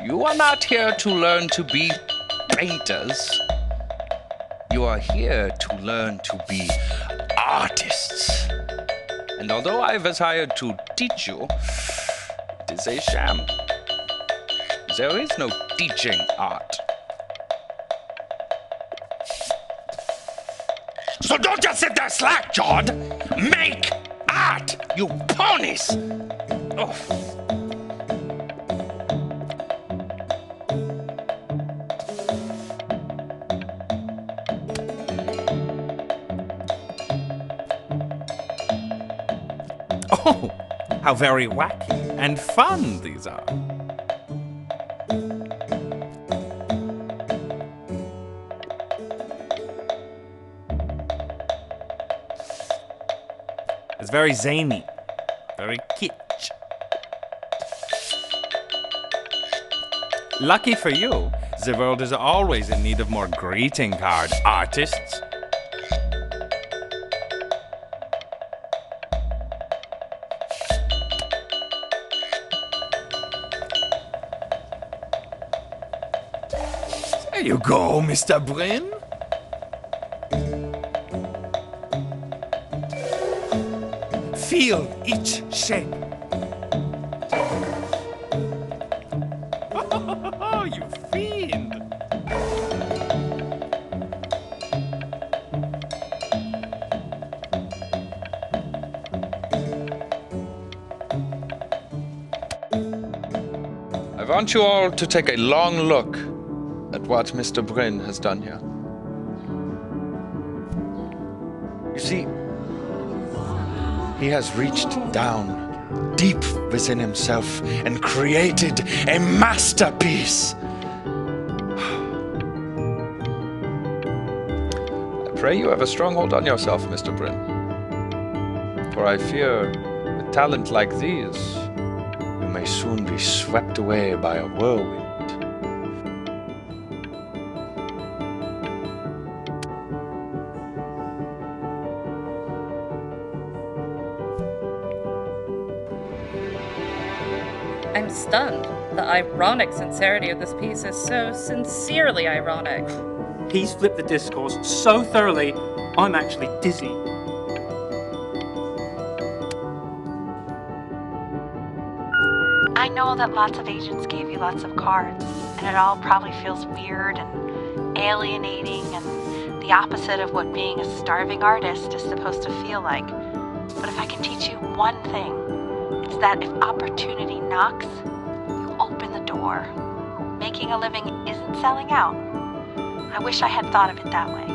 You are not here to learn to be painters. You are here to learn to be artists. And although I was hired to teach you, it is a sham. There is no teaching art. So don't just sit there slack-jawed. Make art, you ponies! Oh. Oh, how very wacky and fun these are. It's very zany, very kitsch. Lucky for you, the world is always in need of more greeting card artists. There you go, Mr. Bryn. Feel each shape. Oh, you fiend! I want you all to take a long look at what Mr. Bryn has done here. You see, he has reached down deep within himself and created a masterpiece. I pray you have a strong hold on yourself, Mr. Bryn. For I fear, with talent like these, you may soon be swept away by a whirlwind. I'm stunned. The ironic sincerity of this piece is so sincerely ironic. He's flipped the discourse so thoroughly, I'm actually dizzy. I know that lots of agents gave you lots of cards, and it all probably feels weird and alienating and the opposite of what being a starving artist is supposed to feel like. But if I can teach you one thing, it's that if opportunity knocks, you open the door. Making a living isn't selling out. I wish I had thought of it that way.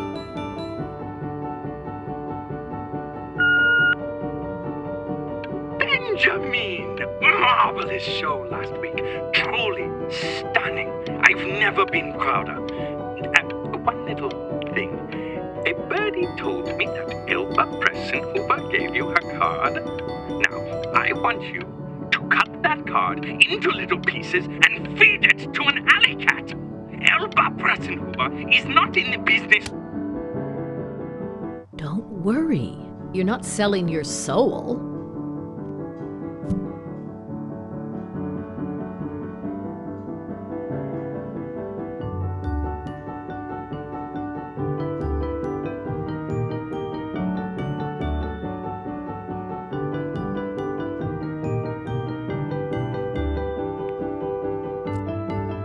Benjamin! Marvelous show last week. Truly stunning. I've never been prouder. One little thing. A birdie told me that Elba Pressenhuber gave you her card. Now, I want you to cut that card into little pieces and feed it to an alley cat. Elba Pressenhuber is not in the business. Don't worry. You're not selling your soul.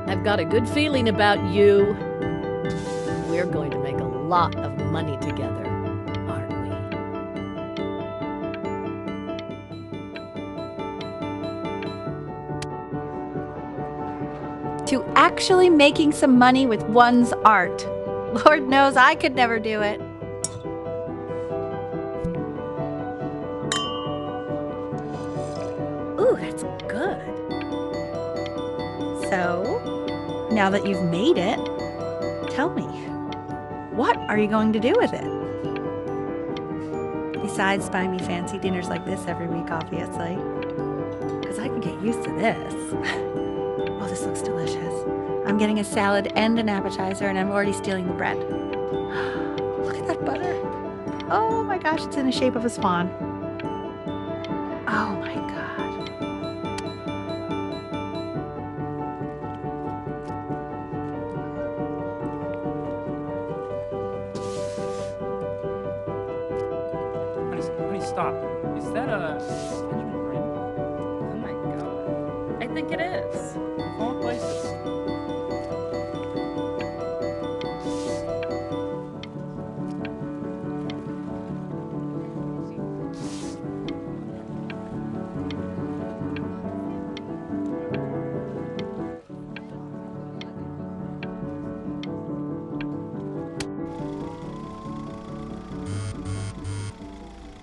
I've got a good feeling about you. We're going to make a lot of money together, aren't we? To actually making some money with one's art. Lord knows I could never do it. Ooh, that's good. So, now that you've made it, tell me, what are you going to do with it? Besides buying me fancy dinners like this every week, obviously. Because I can get used to this. Oh, this looks delicious. I'm getting a salad and an appetizer, and I'm already stealing the bread. Look at that butter. Oh my gosh, it's in the shape of a swan. Oh my God. Honey, stop. Is that a Benjamin Brim? Oh my god. I think it is. Of all places.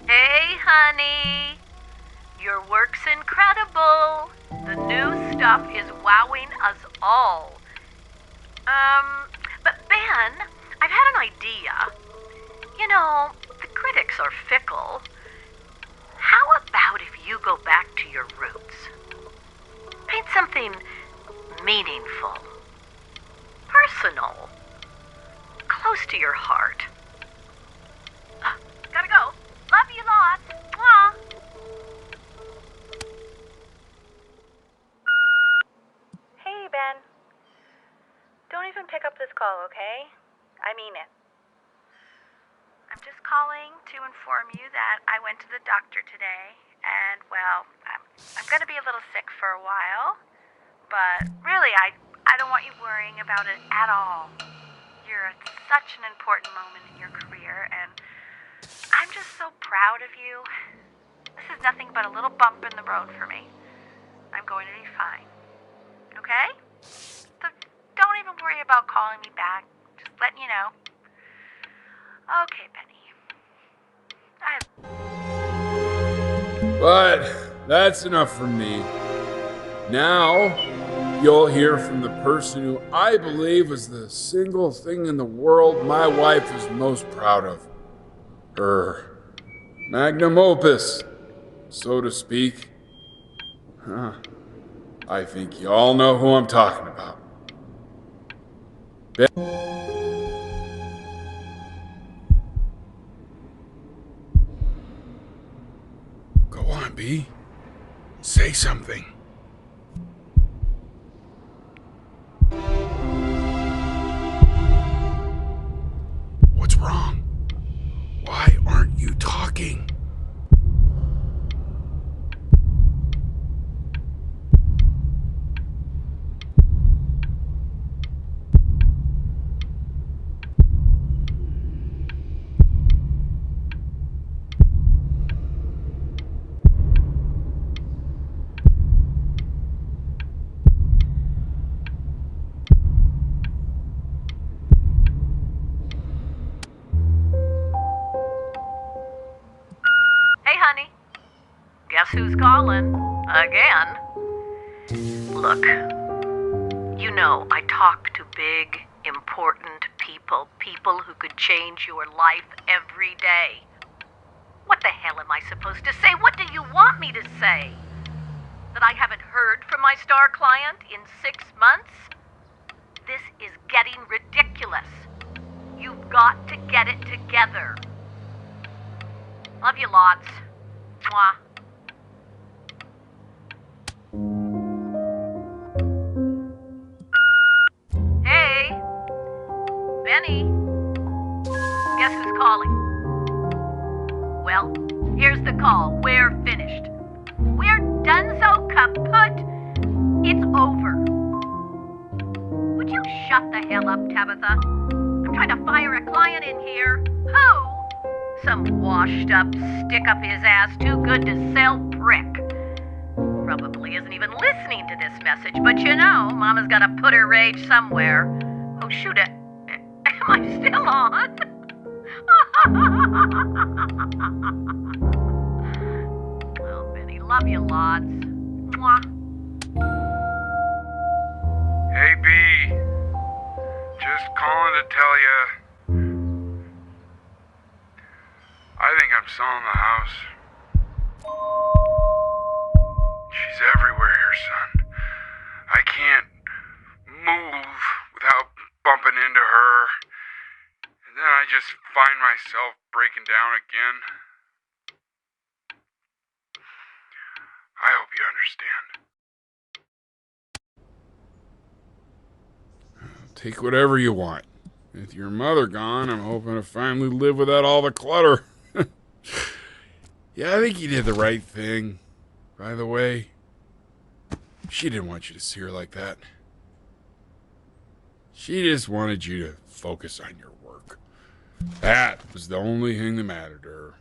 Hey, honey. Your work's incredible. The new stuff is wowing us all. But Ben, I've had an idea. You know, the critics are fickle. How about if you go back to your roots? Paint something meaningful, personal, close to your heart. Gotta go. Love you lots. Mwah. Hey, Ben. Don't even pick up this call, okay? I mean it. I'm just calling to inform you that I went to the doctor today, and, well, I'm going to be a little sick for a while, but really, I don't want you worrying about it at all. You're at such an important moment in your career, and I'm just so proud of you. This is nothing but a little bump in the road for me. I'm going to be fine. Okay? So don't even worry about calling me back. Just letting you know. Okay, Penny. But that's enough from me. Now, you'll hear from the person who I believe is the single thing in the world my wife is most proud of. Her magnum opus, so to speak. I think you all know who I'm talking about. Go on, B. Say something. What's wrong? Why aren't you talking? Honey, guess who's calling? Again. Look, you know I talk to big, important people who could change your life every day. What the hell am I supposed to say? What do you want me to say? That I haven't heard from my star client in 6 months? This is getting ridiculous. You've got to get it together. Love you lots. Mwah. Hey, Benny. Guess who's calling? Well, here's the call. We're finished. We're done so kaput. It's over. Would you shut the hell up, Tabitha? I'm trying to fire a client in here. Who? Some washed-up, stick-up-his-ass, too-good-to-sell prick. Probably isn't even listening to this message, but you know, Mama's got to put her rage somewhere. Oh, shoot it. Am I still on? Well, Benny, love you lots. Mwah. Hey, B. Just calling to tell you, I think I'm selling the house. She's everywhere here, son. I can't just find myself breaking down again. I hope you understand. Take whatever you want. With your mother gone, I'm hoping to finally live without all the clutter. Yeah, I think you did the right thing. By the way, she didn't want you to see her like that. She just wanted you to focus on your work. That was the only thing that mattered to her.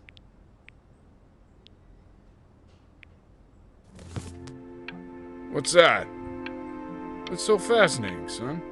What's that? What's so fascinating, son?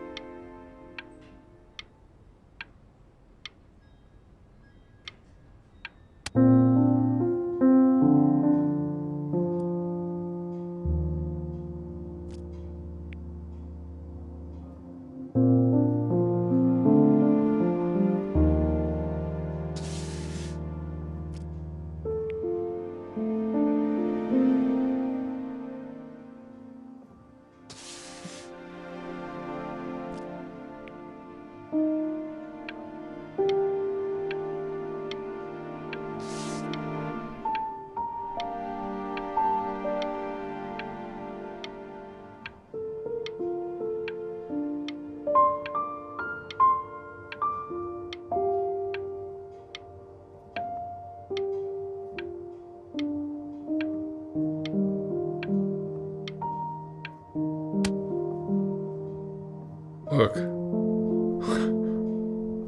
Look.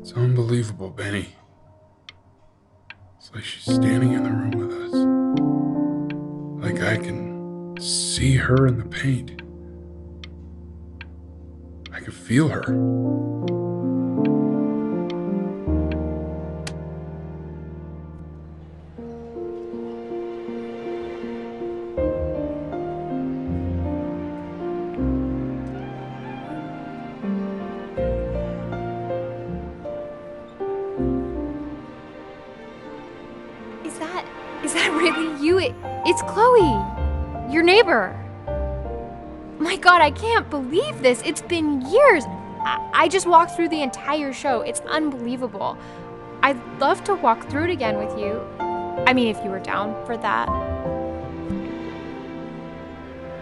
It's unbelievable, Benny. It's like she's standing in the room with us. Like I can see her in the paint. I can feel her. Is that really you? It's Chloe, your neighbor. My God, I can't believe this. It's been years. I just walked through the entire show. It's unbelievable. I'd love to walk through it again with you. I mean, if you were down for that.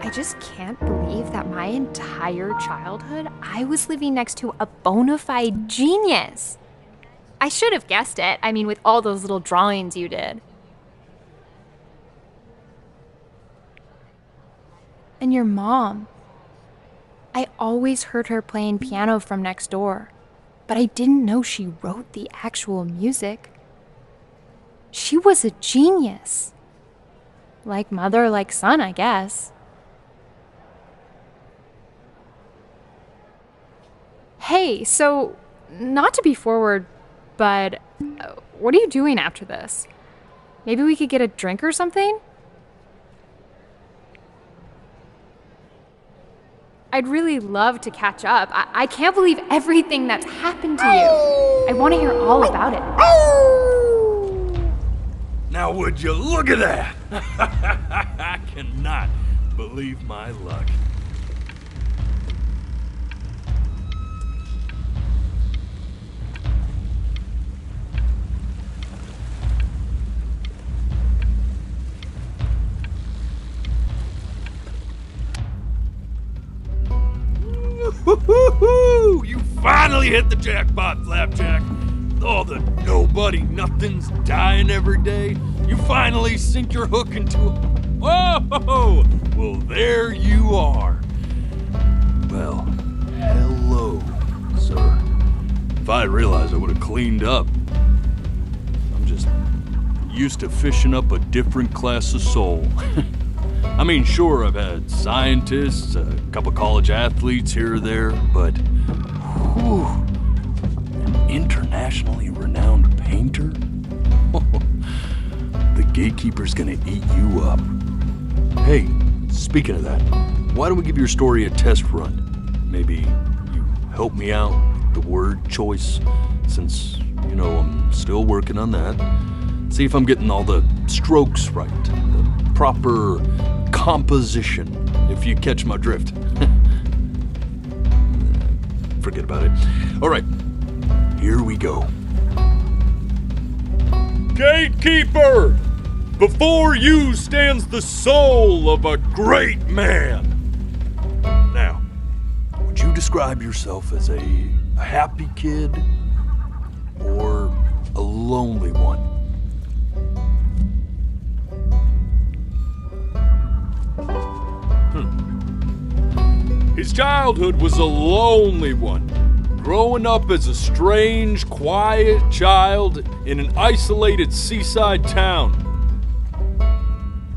I just can't believe that my entire childhood, I was living next to a bona fide genius. I should have guessed it. I mean, with all those little drawings you did. And your mom. I always heard her playing piano from next door, but I didn't know she wrote the actual music. She was a genius. Like mother, like son, I guess. Hey, so, not to be forward, but what are you doing after this? Maybe we could get a drink or something? I'd really love to catch up. I can't believe everything that's happened to you. I want to hear all about it. Now would you look at that? I cannot believe my luck. Woo-hoo-hoo! You finally hit the jackpot, Flapjack. All the nobody nothings dying every day. You finally sink your hook into a... Whoa! Well, there you are. Well, hello, sir. If I had realized, I would have cleaned up. I'm just used to fishing up a different class of soul. I mean, sure, I've had scientists, a couple college athletes here or there, but whew, an internationally renowned painter? The gatekeeper's gonna eat you up. Hey, speaking of that, why don't we give your story a test run? Maybe you help me out with the word choice, since, you know, I'm still working on that. See if I'm getting all the strokes right, the proper composition, if you catch my drift. Forget about it. All right, here we go. Gatekeeper! Before you stands the soul of a great man. Now, would you describe yourself as a happy kid or a lonely one? His childhood was a lonely one, growing up as a strange, quiet child in an isolated seaside town.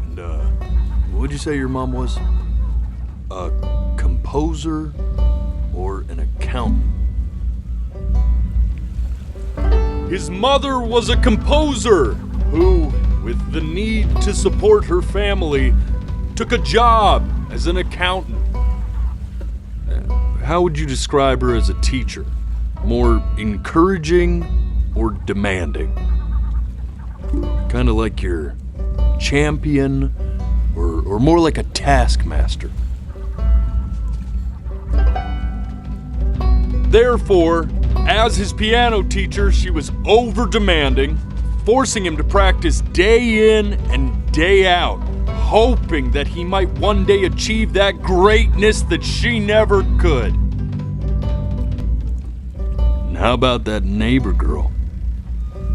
And, what'd you say your mom was? A composer or an accountant? His mother was a composer who, with the need to support her family, took a job as an accountant. How would you describe her as a teacher? More encouraging or demanding? Kind of like your champion or more like a taskmaster? Therefore, as his piano teacher, she was over-demanding, forcing him to practice day in and day out, hoping that he might one day achieve that greatness that she never could. And how about that neighbor girl?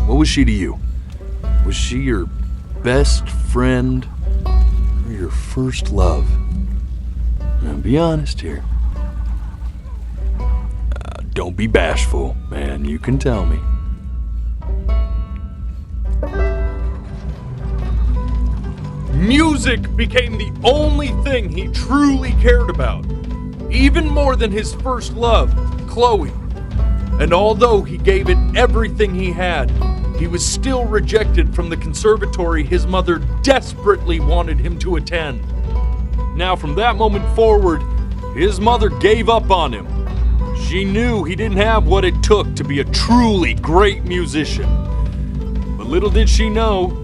What was she to you? Was she your best friend or your first love? Now, be honest here. Don't be bashful, man. You can tell me. Music became the only thing he truly cared about, even more than his first love, Chloe. And although he gave it everything he had, he was still rejected from the conservatory his mother desperately wanted him to attend. Now, from that moment forward, his mother gave up on him. She knew he didn't have what it took to be a truly great musician. But little did she know,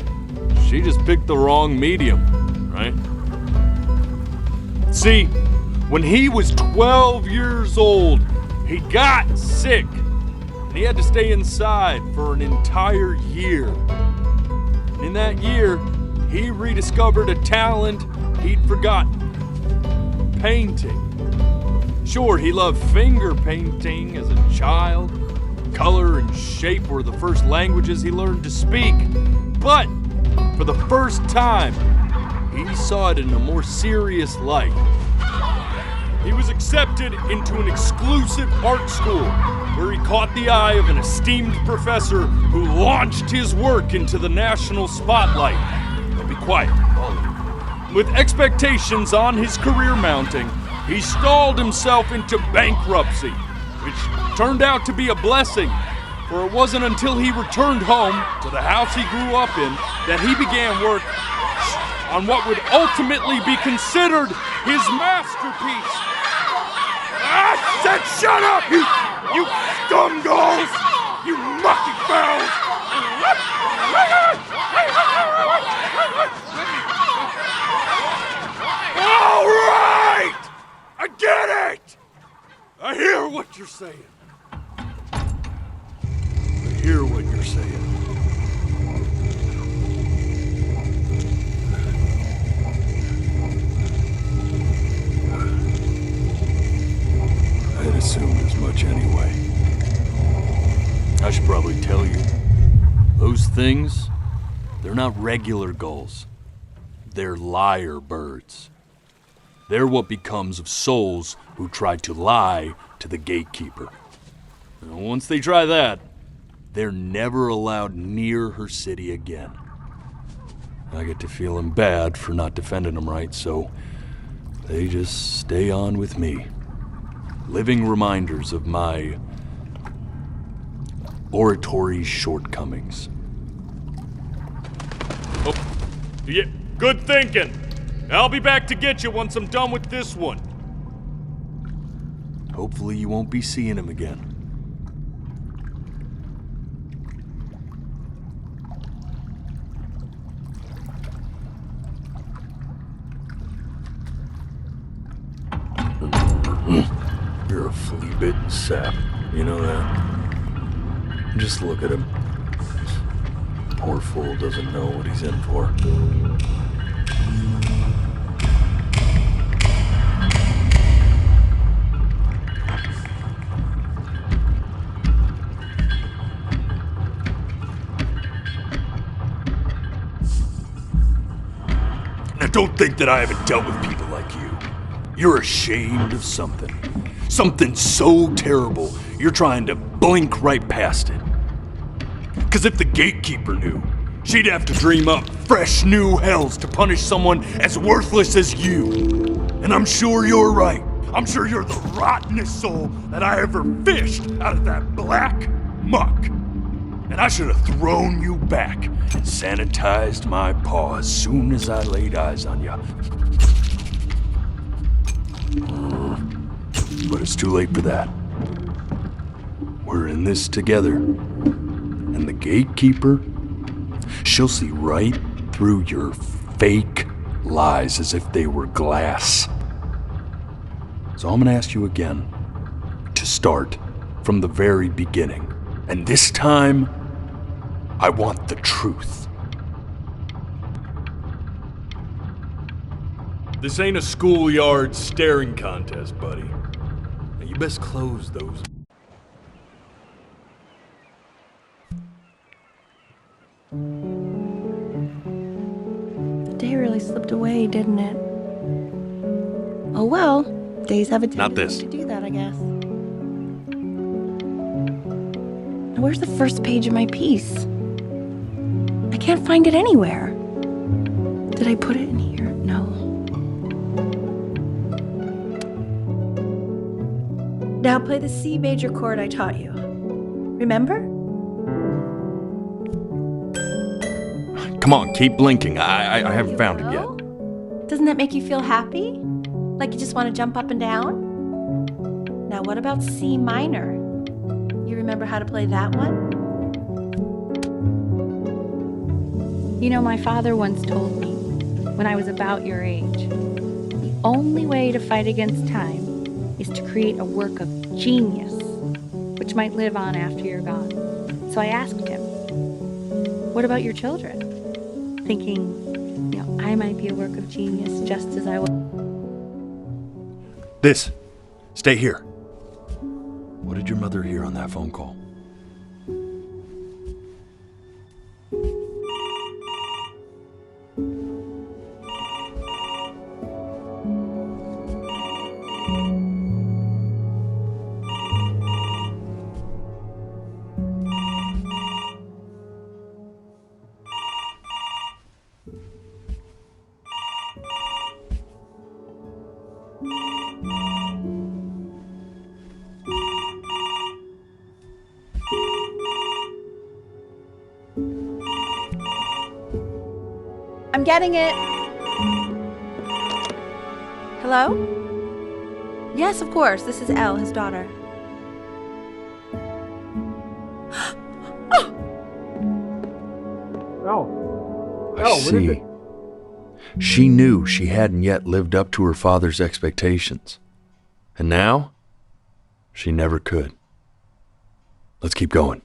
she just picked the wrong medium, right? See, when he was 12 years old, he got sick, and he had to stay inside for an entire year. And in that year, he rediscovered a talent he'd forgotten: painting. Sure, he loved finger painting as a child. Color and shape were the first languages he learned to speak. But for the first time, he saw it in a more serious light. He was accepted into an exclusive art school where he caught the eye of an esteemed professor who launched his work into the national spotlight. Now be quiet, all of you. With expectations on his career mounting, he stalled himself into bankruptcy, which turned out to be a blessing, for it wasn't until he returned home to the house he grew up in that he began work on what would ultimately be considered his masterpiece. I said shut up, you scumballs! You mucky fowls! All right! I get it! I hear what you're saying. I hear what you're saying. I had assumed as much anyway. I should probably tell you, those things, they're not regular gulls. They're lyre birds. They're what becomes of souls who try to lie to the gatekeeper. And once they try that, they're never allowed near her city again. I get to feeling bad for not defending them right, so they just stay on with me. Living reminders of my oratory shortcomings. Oh, yeah, good thinking. I'll be back to get you once I'm done with this one. Hopefully you won't be seeing him again. You're a flea-bitten sap. You know that? Just look at him. Poor fool doesn't know what he's in for. Now don't think that I haven't dealt with people like you. You're ashamed of something. Something so terrible, you're trying to blink right past it. Because if the gatekeeper knew, she'd have to dream up fresh new hells to punish someone as worthless as you. And I'm sure you're right. I'm sure you're the rottenest soul that I ever fished out of that black muck. And I should have thrown you back and sanitized my paw as soon as I laid eyes on you. But it's too late for that. We're in this together. And the gatekeeper, she'll see right through your fake lies as if they were glass. So I'm gonna ask you again to start from the very beginning. And this time, I want the truth. This ain't a schoolyard staring contest, buddy. Now you best close those. The day really slipped away, didn't it? Oh well, days have a tendency to do that, I guess. Now, where's the first page of my piece? I can't find it anywhere. Did I put it in here? No. Now play the C major chord I taught you. Remember? Come on, keep blinking. I haven't found it yet. Doesn't that make you feel happy? Like you just want to jump up and down? Now what about C minor? You remember how to play that one? You know, my father once told me, when I was about your age, the only way to fight against time is to create a work of genius, which might live on after you're gone. So I asked him, what about your children? Thinking, you know, I might be a work of genius just as I was. This. Stay here. What did your mother hear on that phone call? I'm getting it. Hello? Yes, of course. This is Elle, his daughter. I see. She knew she hadn't yet lived up to her father's expectations. And now, she never could. Let's keep going.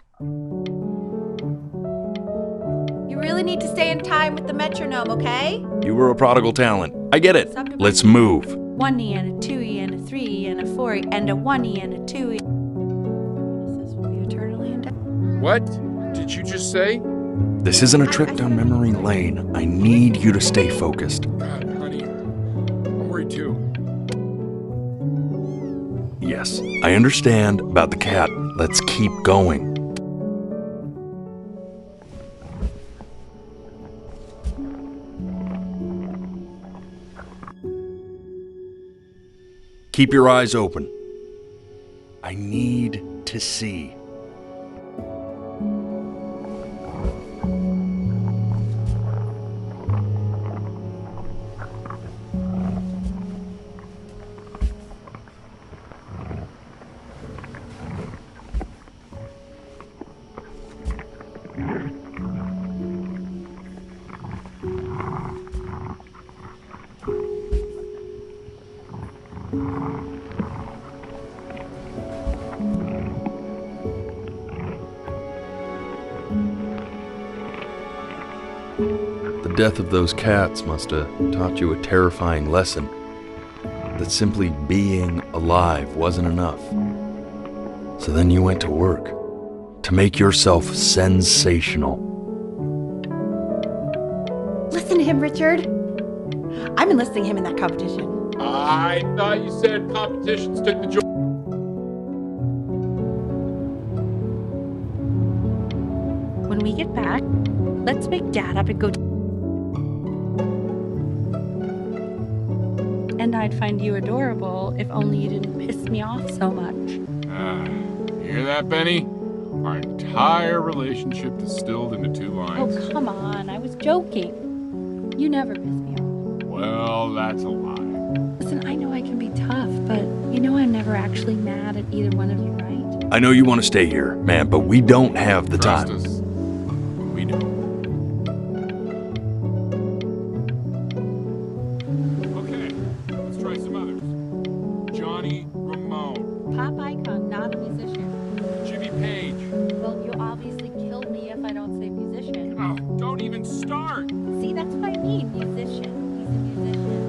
You really need to stay in time with the metronome, okay? You were a prodigal talent. I get it. Let's move. 1E and a 2E and a 3E and a 4E and a 1E and a 2E. This will be eternally indebted. What did you just say? This isn't a trip down memory lane. I need you to stay focused. God, honey. I'm worried too. Yes, I understand about the cat. Let's keep going. Keep your eyes open. I need to see. death of those cats must have taught you a terrifying lesson. That simply being alive wasn't enough. So then you went to work to make yourself sensational. Listen to him, Richard. I'm enlisting him in that competition. I thought you said competitions took the joy. When we get back, let's wake Dad up and go. And I'd find you adorable if only you didn't piss me off so much. You hear that, Benny? Our entire relationship distilled into 2 lines. Oh, come on. I was joking. You never piss me off. Well, that's a lie. Listen, I know I can be tough, but you know I'm never actually mad at either one of you, right? I know you want to stay here, man, but we don't have the Trust time. us. We don't. Okay, let's try some others. Johnny Ramone. Pop icon, not a musician. Jimmy Page. Well, you'll obviously kill me if I don't say musician. Oh, don't even start. See, that's what I mean, musician. He's a musician.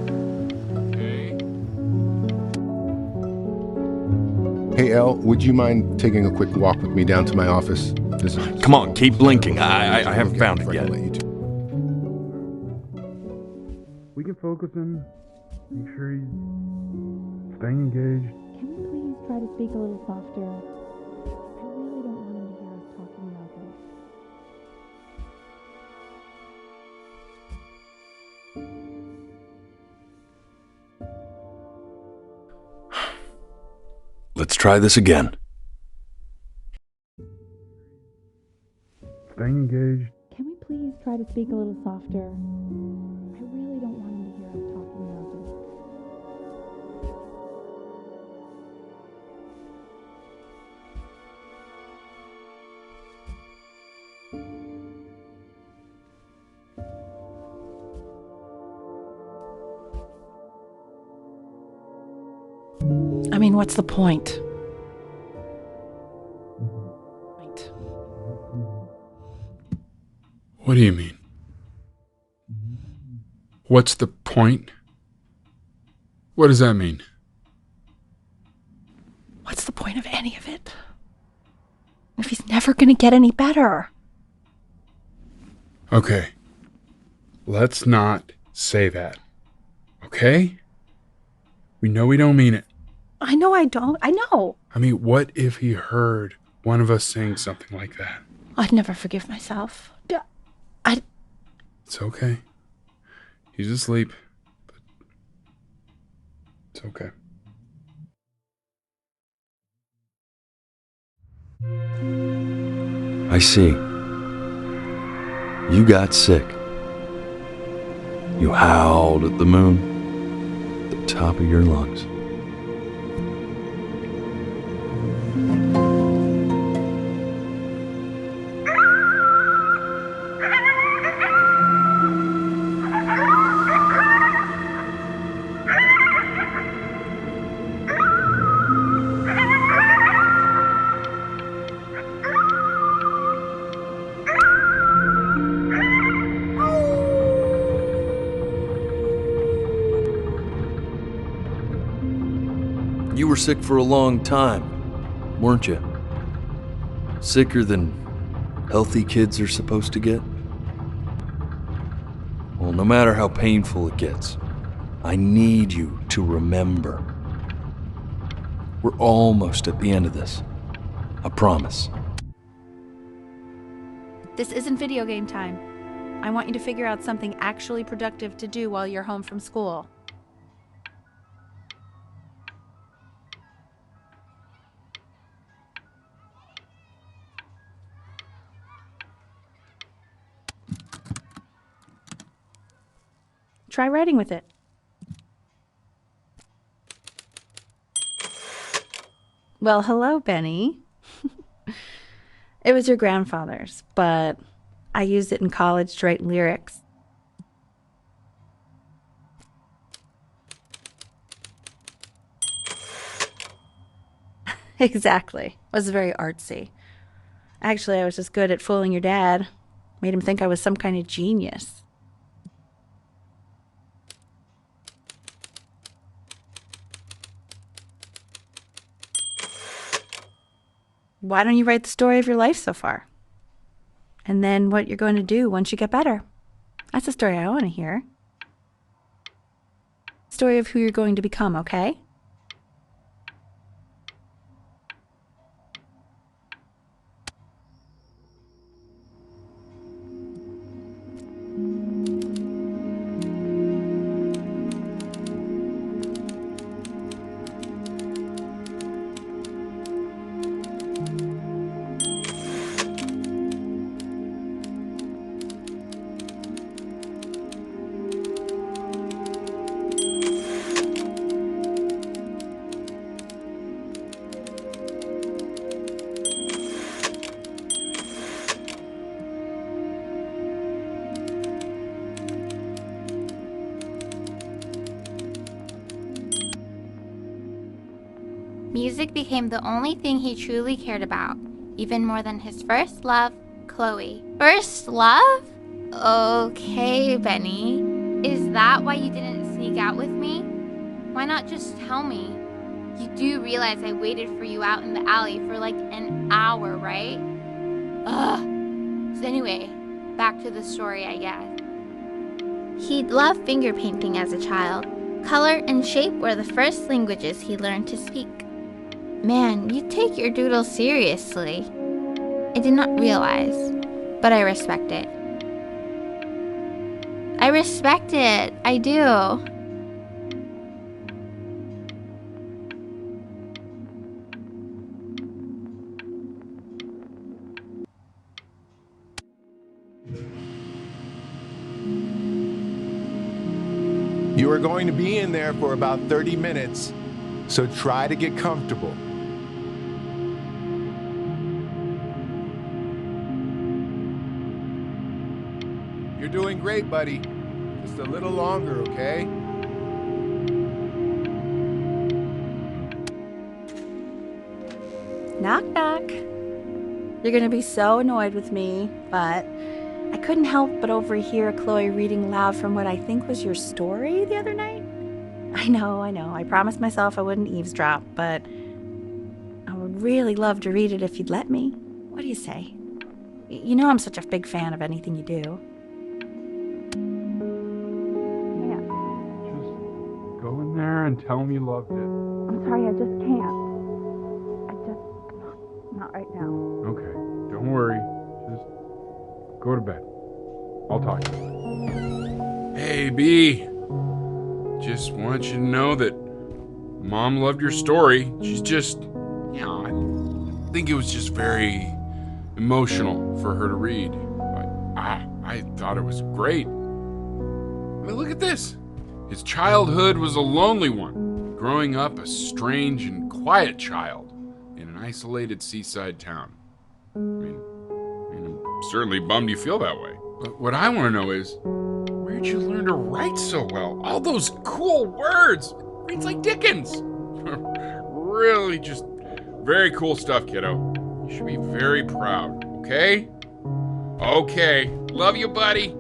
Okay. Hey, Elle, would you mind taking a quick walk with me down to my office? Come on, keep blinking. I haven't found it yet. We can focus him. Make sure he's staying engaged. Can we please try to speak a little softer? I really don't want him to hear us talking about this. Let's try this again. Staying engaged. Can we please try to speak a little softer? I really don't want him to hear us talking about this. I mean, what's the point? What do you mean? What's the point? What does that mean? What's the point of any of it? If he's never gonna get any better. Okay. Let's not say that. Okay? We know we don't mean it. I know I don't. I know. I mean, what if he heard one of us saying something like that? I'd never forgive myself. It's okay. He's asleep. But it's okay. I see. You got sick. You howled at the moon at the top of your lungs. You were sick for a long time, weren't you? Sicker than healthy kids are supposed to get? Well, no matter how painful it gets, I need you to remember. We're almost at the end of this. I promise. This isn't video game time. I want you to figure out something actually productive to do while you're home from school. Try writing with it. Well, hello, Benny. It was your grandfather's, but I used it in college to write lyrics. Exactly. It was very artsy. Actually, I was just good at fooling your dad. Made him think I was some kind of genius. Why don't you write the story of your life so far? And then what you're going to do once you get better. That's the story I want to hear. Story of who you're going to become, okay? Music became the only thing he truly cared about, even more than his first love, Chloe. First love? Okay, Benny. Is that why you didn't sneak out with me? Why not just tell me? You do realize I waited for you out in the alley for like an hour, right? Ugh. So anyway, back to the story, I guess. He'd loved finger painting as a child. Color and shape were the first languages he learned to speak. Man, you take your doodle seriously. I did not realize, but I respect it. I respect it. I do. You are going to be in there for about 30 minutes, so try to get comfortable. You're doing great, buddy. Just a little longer, okay? Knock, knock. You're gonna be so annoyed with me, but I couldn't help but overhear Chloe reading loud from what I think was your story the other night. I know. I promised myself I wouldn't eavesdrop, but I would really love to read it if you'd let me. What do you say? You know I'm such a big fan of anything you do. Go in there and tell him you loved it. I'm sorry, I just can't. Not right now. Okay, don't worry. Just go to bed. I'll talk to you. Hey, B. Just want you to know that Mom loved your story. She's just, I think it was just very emotional for her to read. But I thought it was great. I mean, look at this. His childhood was a lonely one, growing up a strange and quiet child in an isolated seaside town. I mean, I'm certainly bummed you feel that way. But what I want to know is, where'd you learn to write so well? All those cool words. Reads like Dickens. Really just very cool stuff, kiddo. You should be very proud, okay? Okay. Love you, buddy.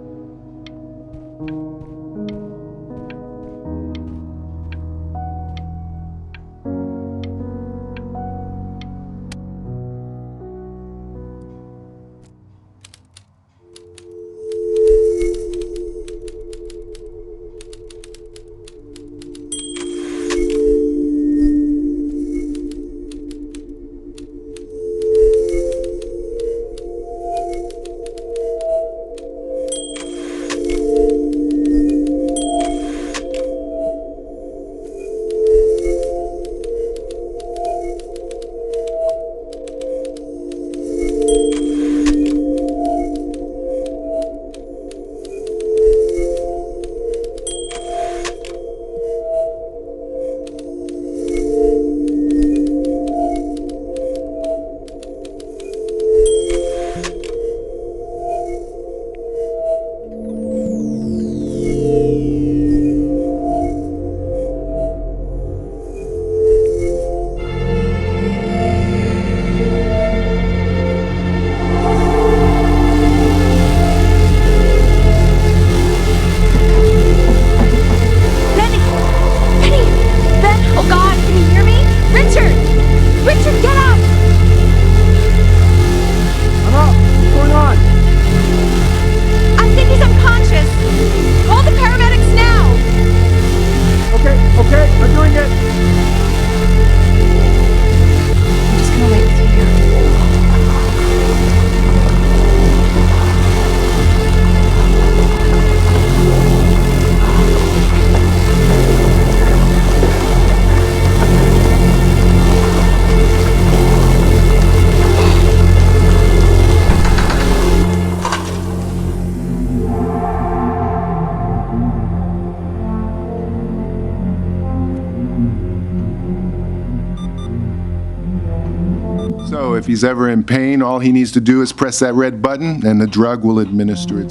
So if he's ever in pain, all he needs to do is press that red button and the drug will administer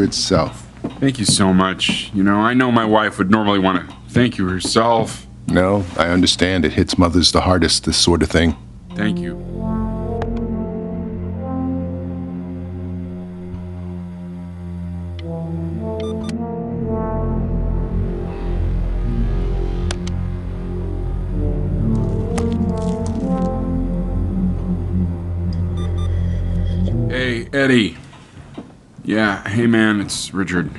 itself. Thank you so much. You know, I know my wife would normally want to thank you herself. No, I understand. It hits mothers the hardest, this sort of thing. Thank you. Hey, Eddie. Yeah, hey man, it's Richard.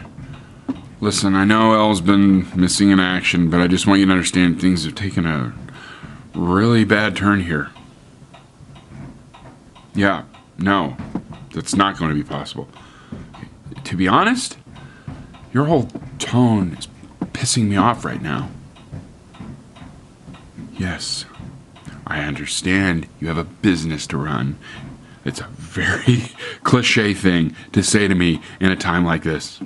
Listen, I know Elle's been missing in action, but I just want you to understand things have taken a really bad turn here. Yeah, no, that's not going to be possible. To be honest, your whole tone is pissing me off right now. Yes, I understand you have a business to run. It's a very cliche thing to say to me in a time like this.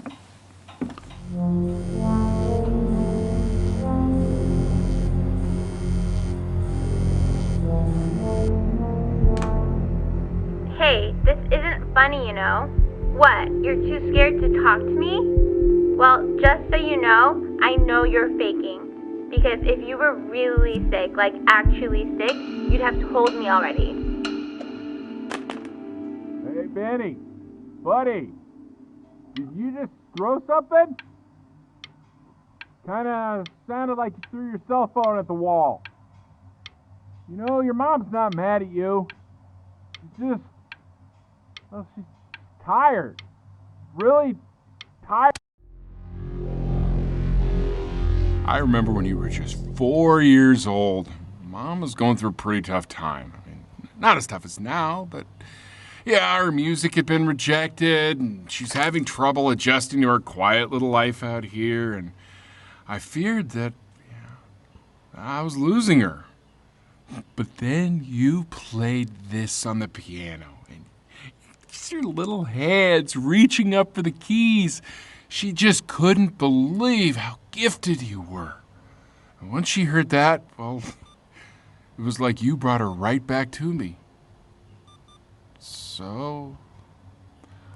Hey, this isn't funny, you know. What, you're too scared to talk to me? Well, just so you know, I know you're faking. Because if you were really sick, like actually sick, you'd have told me already. Hey, Benny. Buddy. Did you just throw something? Kinda sounded like you threw your cell phone at the wall. You know, your mom's not mad at you. She's just... well, she's tired. Really tired. I remember when you were just 4 years old. Mom was going through a pretty tough time. I mean, not as tough as now, but yeah, her music had been rejected, and she's having trouble adjusting to her quiet little life out here, and I feared that I was losing her. But then you played this on the piano, and your little hands reaching up for the keys. She just couldn't believe how gifted you were. And once she heard that, well, it was like you brought her right back to me. So,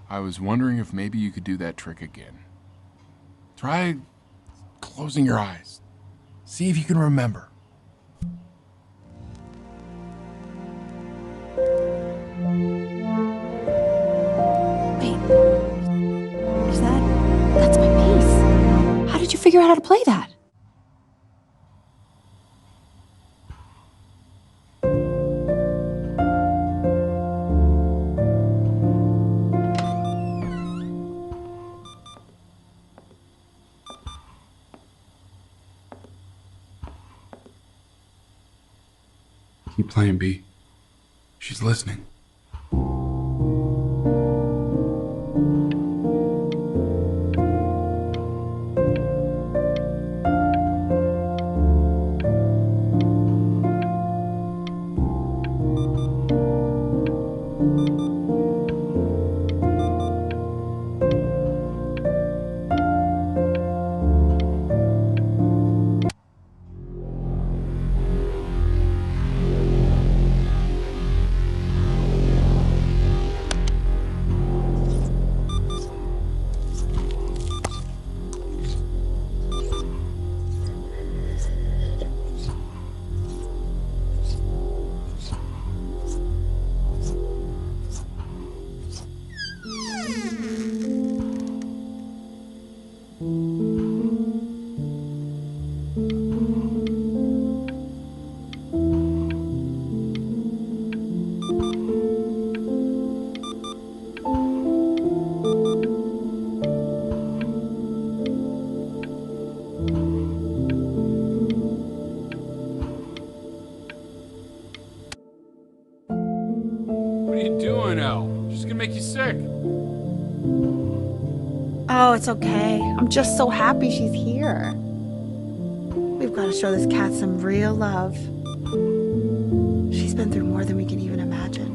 I was wondering if maybe you could do that trick again. Try closing your eyes. See if you can remember. That's my bass. How did you figure out how to play that? Keep playing, B. She's listening. What are you doing, Elle? She's gonna make you sick. Oh, it's okay. I'm just so happy she's here. We've got to show this cat some real love. She's been through more than we can even imagine.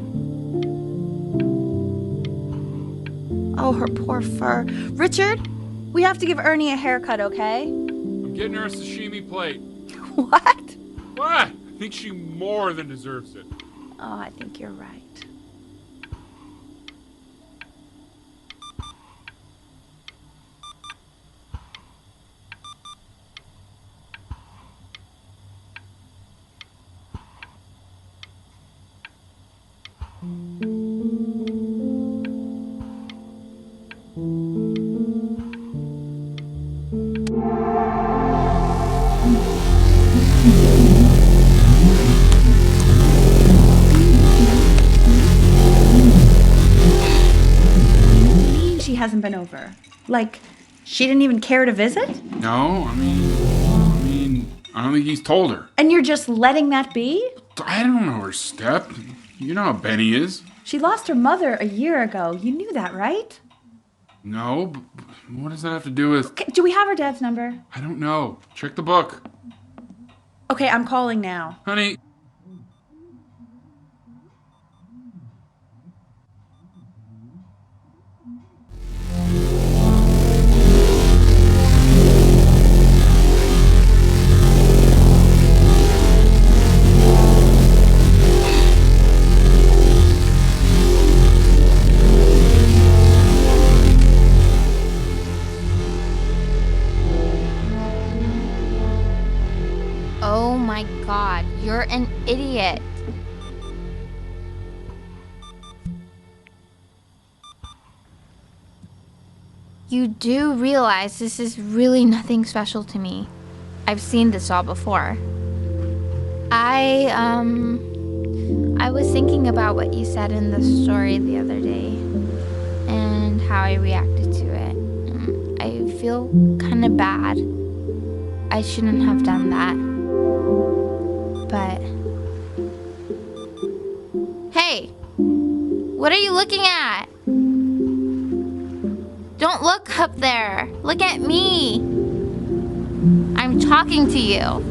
Oh, her poor fur. Richard, we have to give Ernie a haircut, okay? I'm getting her a sashimi plate. What? What? think she more than deserves it. Oh, I think you're right. Hasn't been over. Like, she didn't even care to visit? No, I don't think he's told her. And you're just letting that be? I don't know her step. You know how Benny is. She lost her mother a year ago. You knew that, right? No, but what does that have to do with... Okay, do we have her dad's number? I don't know. Check the book. Okay, I'm calling now. Honey. Oh my god, you're an idiot. You do realize this is really nothing special to me. I've seen this all before. I was thinking about what you said in the story the other day and how I reacted to it. I feel kind of bad. I shouldn't have done that. But... Hey! What are you looking at? Don't look up there. Look at me. I'm talking to you.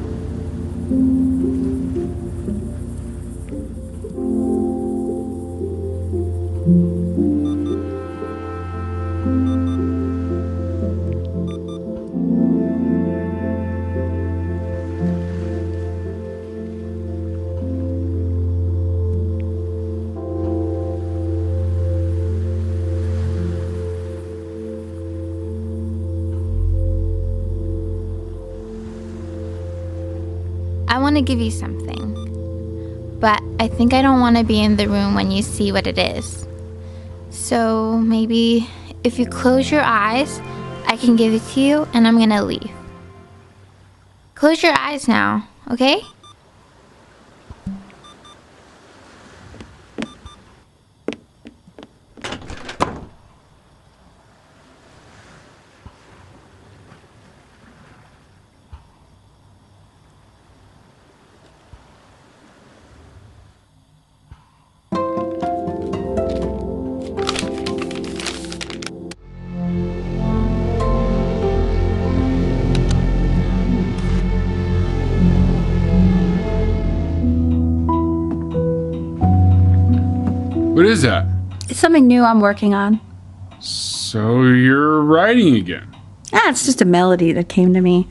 I want to give you something, but I think I don't want to be in the room when you see what it is. So maybe if you close your eyes, I can give it to you and I'm gonna leave. Close your eyes now, okay? What is that? It's something new I'm working on. So you're writing again? It's just a melody that came to me.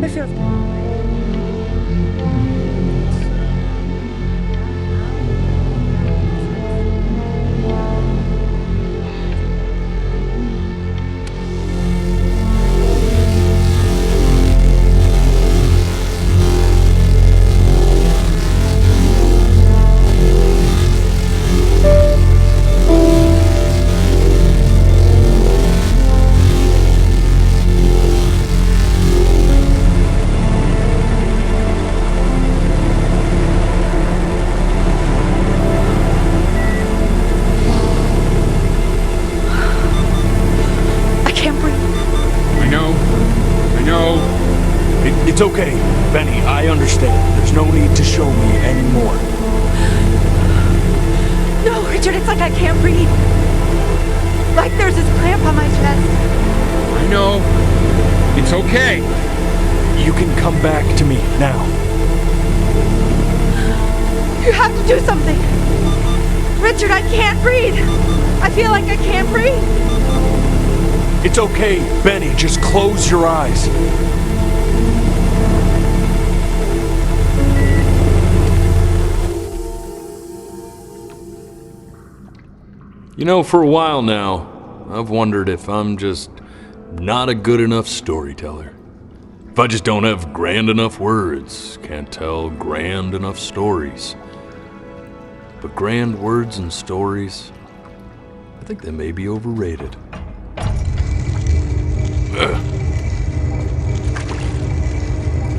It feels good. It's okay, Benny, I understand. There's no need to show me anymore. No, Richard, it's like I can't breathe. Like there's this clamp on my chest. I know. It's okay. You can come back to me now. You have to do something. Richard, I can't breathe. I feel like I can't breathe. It's okay, Benny, just close your eyes. You know, for a while now, I've wondered if I'm just not a good enough storyteller. If I just don't have grand enough words, can't tell grand enough stories. But grand words and stories, I think they may be overrated.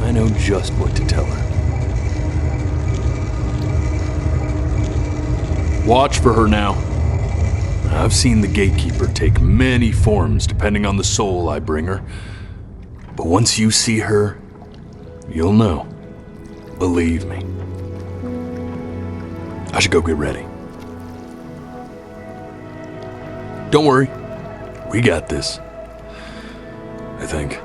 I know just what to tell her. Watch for her now. I've seen the gatekeeper take many forms depending on the soul I bring her. But once you see her, you'll know. Believe me. I should go get ready. Don't worry. We got this. I think.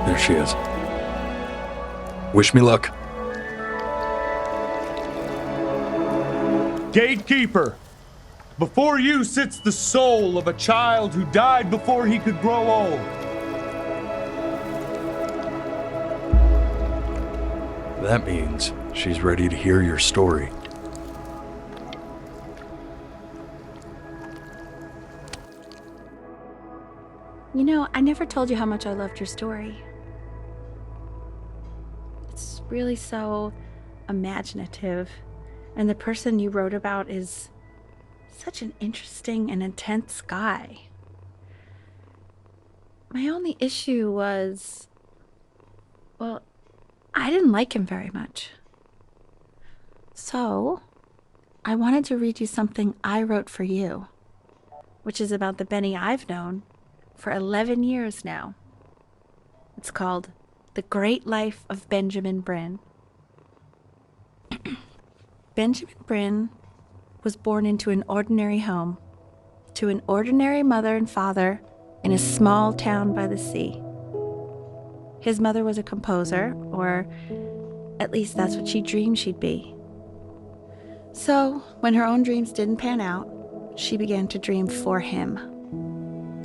There she is. Wish me luck. Gatekeeper, before you sits the soul of a child who died before he could grow old. That means she's ready to hear your story. You know, I never told you how much I loved your story. It's really so imaginative, and the person you wrote about is such an interesting and intense guy. My only issue was, well, I didn't like him very much. So, I wanted to read you something I wrote for you, which is about the Benny I've known for 11 years now. It's called The Great Life of Benjamin Brin. Benjamin Brin was born into an ordinary home, to an ordinary mother and father in a small town by the sea. His mother was a composer, or at least that's what she dreamed she'd be. So, when her own dreams didn't pan out, she began to dream for him.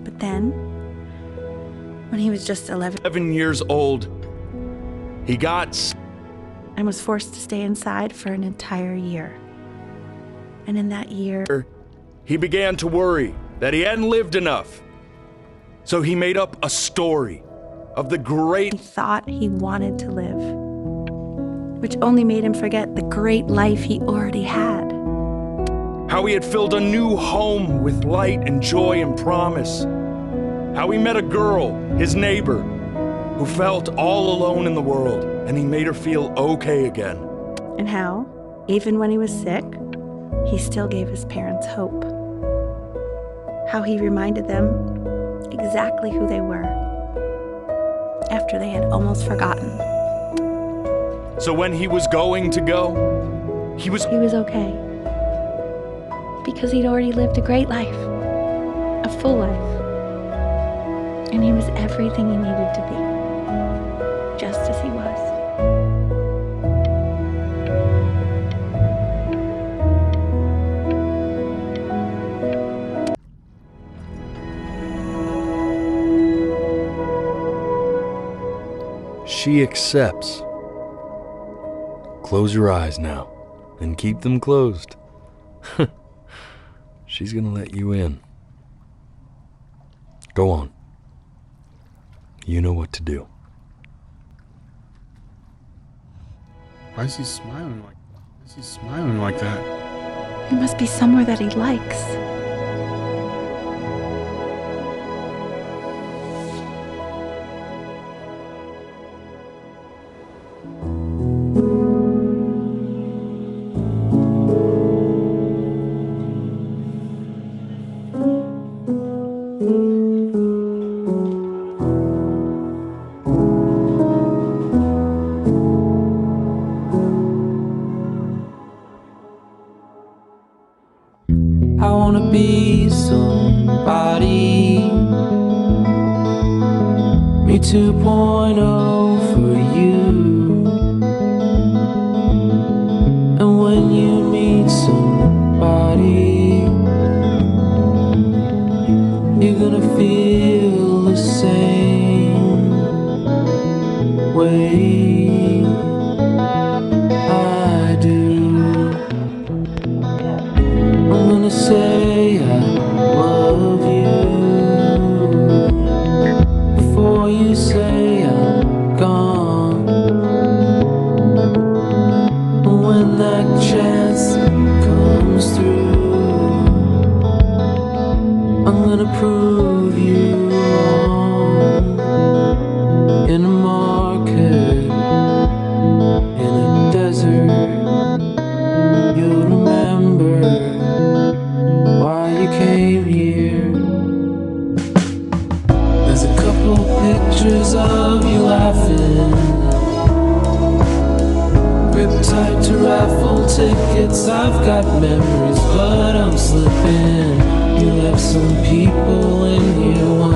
But then, when he was just 11 years old, he got and was forced to stay inside for an entire year. And in that year, he began to worry that he hadn't lived enough. So he made up a story of the great he thought he wanted to live, which only made him forget the great life he already had. How he had filled a new home with light and joy and promise. How he met a girl, his neighbor, who felt all alone in the world, and he made her feel okay again. And how, even when he was sick, he still gave his parents hope. How he reminded them exactly who they were, after they had almost forgotten. So when he was going to go, he was okay. Because he'd already lived a great life, a full life. And he was everything he needed to be, just as he was. She accepts. Close your eyes now, and keep them closed. She's gonna let you in. Go on. You know what to do. Why is he smiling like that? He must be somewhere that he likes. 2.0 for you. And when you meet somebody, you're gonna feel the same way I do. I'm gonna say I love you before you say I'm gone. And when that chance comes through, I'm gonna prove you wrong. In a market, in a desert, you'll remember why you came here. There's a couple pictures of you laughing, grip tight to raffle tickets. I've got memories, but I'm slipping. You left some people in here.